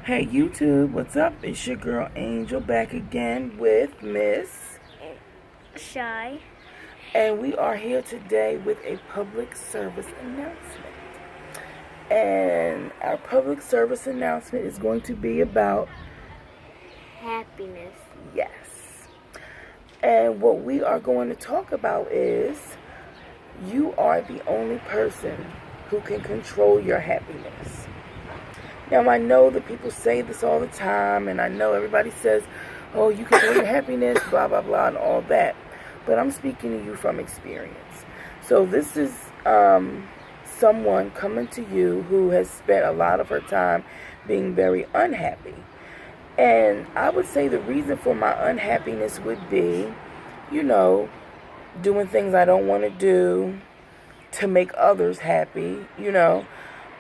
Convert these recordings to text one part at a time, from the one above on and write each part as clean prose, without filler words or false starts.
Hey YouTube, what's up? It's your girl Angel back again with Miss Shy. And we are here today with a public service announcement. And our public service announcement is going to be about happiness. Yes. And what we are going to talk about is you are the only person who can control your happiness. Now, I know that people say this all the time, and I know everybody says, oh, you control your happiness, blah, blah, blah, and all that. But I'm speaking to you from experience. So this is someone coming to you who has spent a lot of her time being very unhappy. And I would say the reason for my unhappiness would be, doing things I don't want to do to make others happy,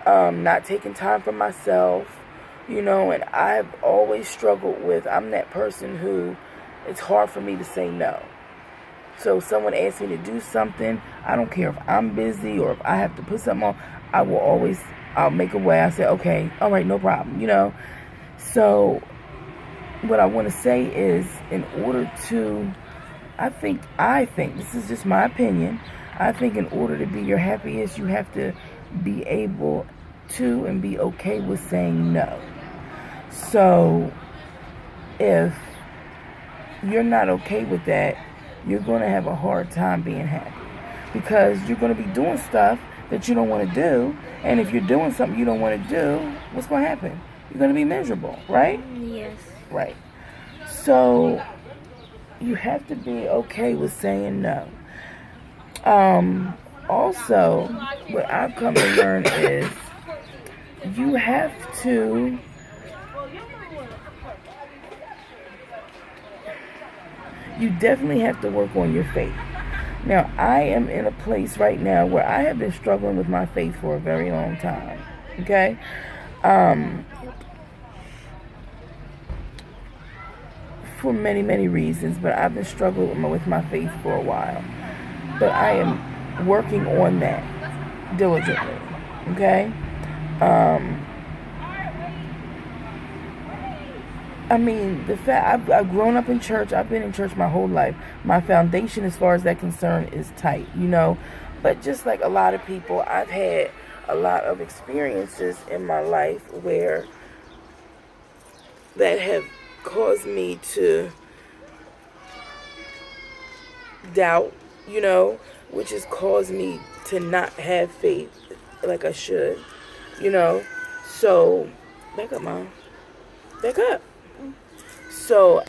not taking time for myself, and I've always struggled with, I'm that person who, it's hard for me to say no. So if someone asks me to do something, I don't care if I'm busy or if I have to put something on, I'll make a way. I say, okay, all right, no problem, So what I want to say is, in order to, I think, this is just my opinion, I think in order to be your happiest, you have to be able to and be okay with saying no. So if you're not okay with that, you're going to have a hard time being happy, because you're going to be doing stuff that you don't want to do, and if you're doing something you don't want to do, what's going to happen? You're going to be miserable, right? Yes. Right. So you have to be okay with saying no. Also, what I've come to learn is you definitely have to work on your faith. Now, I am in a place right now where I have been struggling with my faith for a very long time. Okay? For many, many reasons, but I've been struggling with my faith for a while. But I am working on that diligently. Okay? The fact I've grown up in church. I've been in church my whole life. My foundation, as far as that concern, is tight, But just like a lot of people, I've had a lot of experiences in my life where that have caused me to doubt, which has caused me to not have faith like I should, So, back up, Mom. Back up. So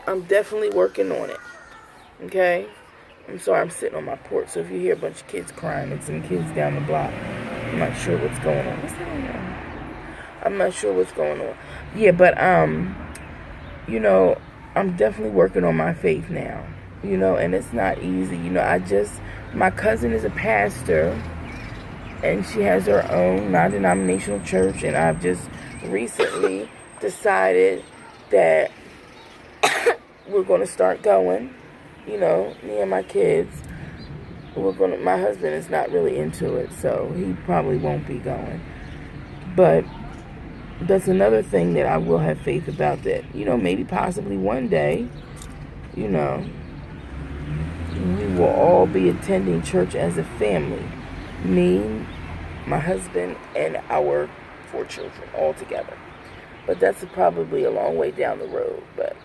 I'm definitely working on it. Okay? I'm sorry, I'm sitting on my porch, so if you hear a bunch of kids crying, it's some kids down the block. I'm not sure what's going on. What's going on? I'm not sure what's going on. Yeah, but I'm definitely working on my faith now. And it's not easy. My cousin is a pastor, and she has her own non-denominational church, and I've just recently decided that we're going to start going, me and my kids. My husband is not really into it, so he probably won't be going. But that's another thing that I will have faith about, that, maybe possibly one day, we will all be attending church as a family. Me, my husband, and our 4 children all together. But that's probably a long way down the road. But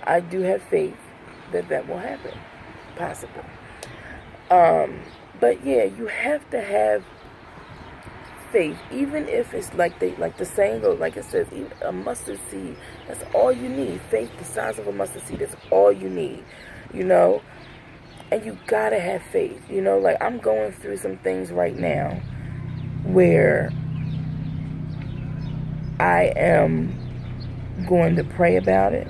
I do have faith that will happen. Possible. But yeah, you have to have faith, even if it's like the saying goes, like it says, even a mustard seed. That's all you need. Faith the size of a mustard seed. That's all you need. And you gotta have faith. Like I'm going through some things right now where I am going to pray about it.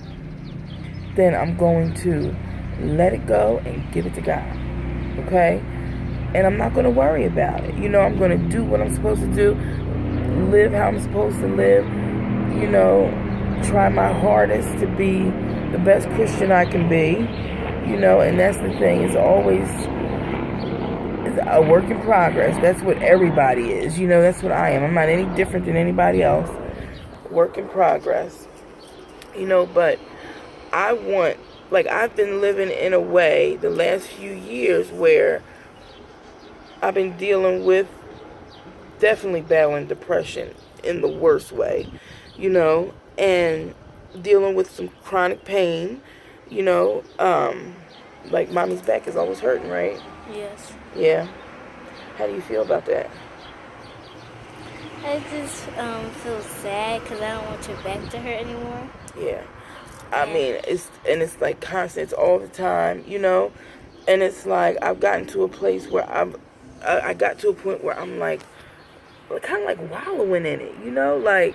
Then I'm going to let it go and give it to God. Okay? And I'm not going to worry about it. I'm going to do what I'm supposed to do. Live how I'm supposed to live. Try my hardest to be the best Christian I can be. And that's the thing. It's is a work in progress. That's what everybody is. You know, that's what I am. I'm not any different than anybody else. Work in progress. You know, but I want, like, I've been living in a way the last few years where I've been dealing with, definitely battling depression in the worst way, you know, and dealing with some chronic pain, you know, like mommy's back is always hurting, right? Yes. Yeah. How do you feel about that? I just feel sad because I don't want your back to hurt anymore. Yeah. I mean, it's like constant, it's all the time, you know, and it's like I've gotten to a place where I got to a point where I'm like, kind of like wallowing in it, you know, like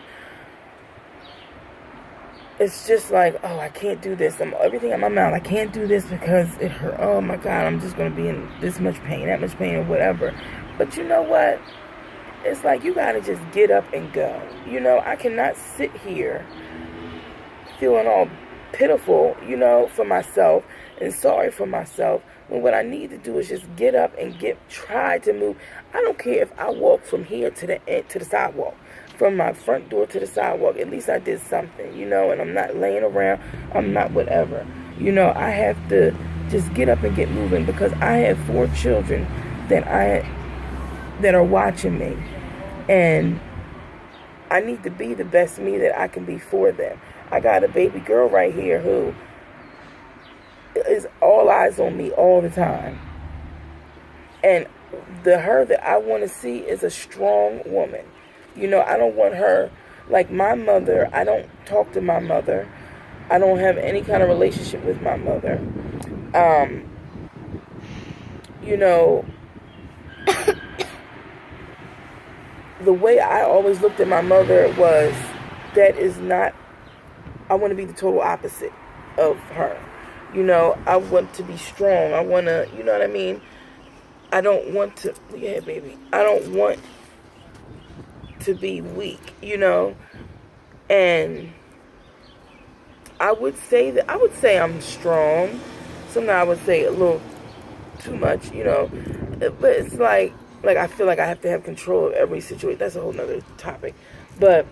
it's just like, oh, I can't do this. Everything in my mouth, I can't do this because it hurt. Oh my God, I'm just gonna be in this much pain, that much pain, or whatever. But you know what? It's like you gotta just get up and go. You know, I cannot sit here feeling all pitiful, you know, for myself and sorry for myself, when what I need to do is just get up and try to move. I don't care if I walk from here to the sidewalk, from my front door to the sidewalk. At least I did something, you know, and I'm not laying around. I'm not whatever. You know, I have to just get up and get moving because I have 4 children that are watching me, and I need to be the best me that I can be for them. I got a baby girl right here who is all eyes on me all the time. And her that I want to see is a strong woman. You know, I don't want her like my mother. I don't talk to my mother. I don't have any kind of relationship with my mother. You know, the way I always looked at my mother was, that is not, I want to be the total opposite of her. You know, I want to be strong. I want to, you know what I mean? I don't want to, yeah, baby. I don't want to be weak, you know? And I would say I'm strong. Sometimes I would say a little too much, you know? But it's like I feel like I have to have control of every situation. That's a whole nother topic. But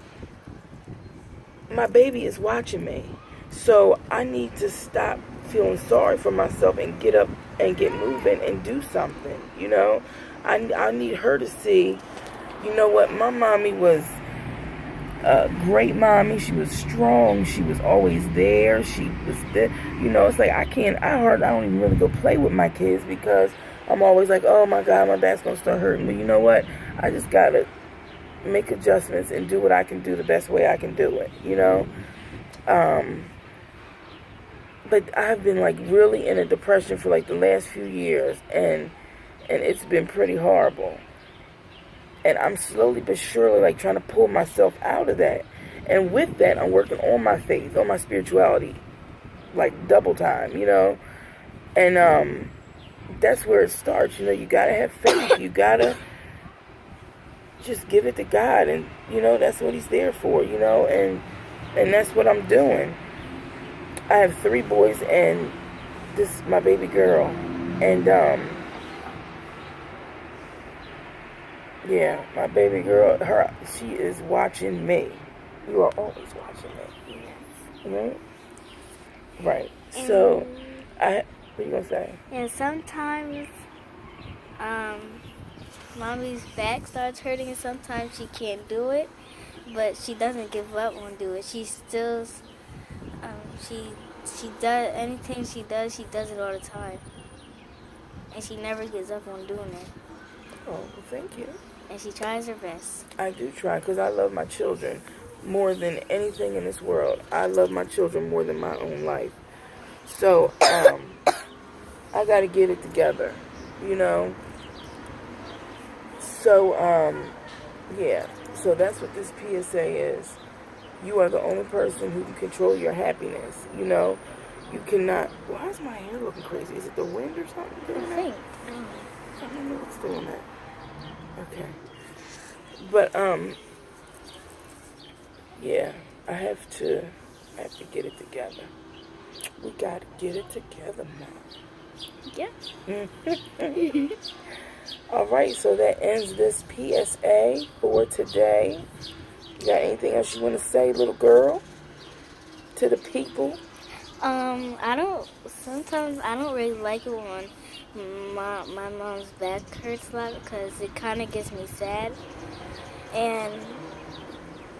my baby is watching me. So I need to stop feeling sorry for myself and get up and get moving and do something, you know? I need her to see, you know what, my mommy was a great mommy. She was strong. She was always there. She was there. You know, it's like I don't even really go play with my kids because I'm always like, oh my God, my back's gonna start hurting. But you know what? I just gotta make adjustments and do what I can do the best way I can do it, you know? But I've been like really in a depression for like the last few years, and it's been pretty horrible. And I'm slowly but surely like trying to pull myself out of that. And with that, I'm working on my faith, on my spirituality, like double time, you know? And that's where it starts, you know? You gotta have faith. You gotta just give it to God, and you know, that's what he's there for, you know? And that's what I'm doing. I have 3 boys and this is my baby girl. And yeah, my baby girl, she is watching me. You are always watching me. Right? Right. So what are you gonna say? And sometimes mommy's back starts hurting, and sometimes she can't do it, but she doesn't give up on do it. She still she does anything she does it all the time, and she never gives up on doing it. Oh, well, thank you. And she tries her best. I do try because I love my children more than anything in this world. I love my children more than my own life. So I got to get it together, you know. So yeah. So that's what this PSA is. You are the only person who can control your happiness, you know. You cannot. Why is my hair looking crazy? Is it the wind or something doing that? I don't know what's doing that. Okay. But yeah, I have to get it together. We gotta get it together, Mom. Yeah. All right, so that ends this PSA for today. You got anything else you want to say, little girl, to the people? Sometimes I don't really like it when my mom's back hurts a lot because it kind of gets me sad. And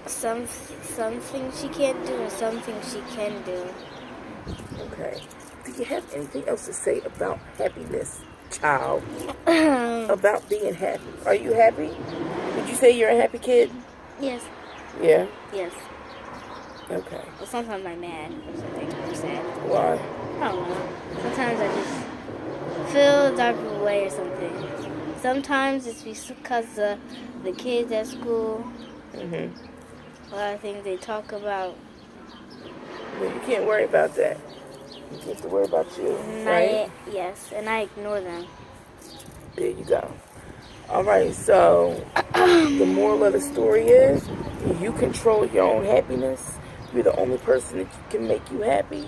some things she can't do and some things she can do. Okay. Do you have anything else to say about happiness, child? About being happy. Are you happy? Would you say you're a happy kid? Yes. Yeah? Yes. Okay. But sometimes I'm mad or something or sad. Why? I don't know. Sometimes I just feel a dark way or something. Sometimes it's because of the kids at school. Mm-hmm. A lot of things they talk about. Well, you can't worry about that. You have to worry about you, right? Yes, and I ignore them. There you go. All right, so the moral of the story is you control your own happiness. You're the only person that can make you happy.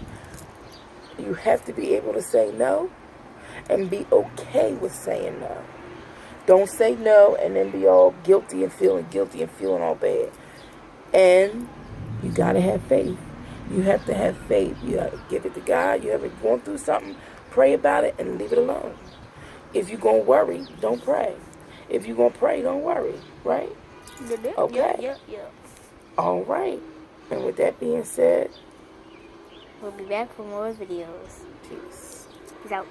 You have to be able to say no and be okay with saying no. Don't say no and then be all guilty and feeling all bad. And you got to have faith. You have to have faith. You have to give it to God. You ever going through something, pray about it and leave it alone. If you're going to worry, don't pray. If you're going to pray, don't worry, right? Okay. Yeah. All right. And with that being said, We'll be back for more videos. peace. Peace out.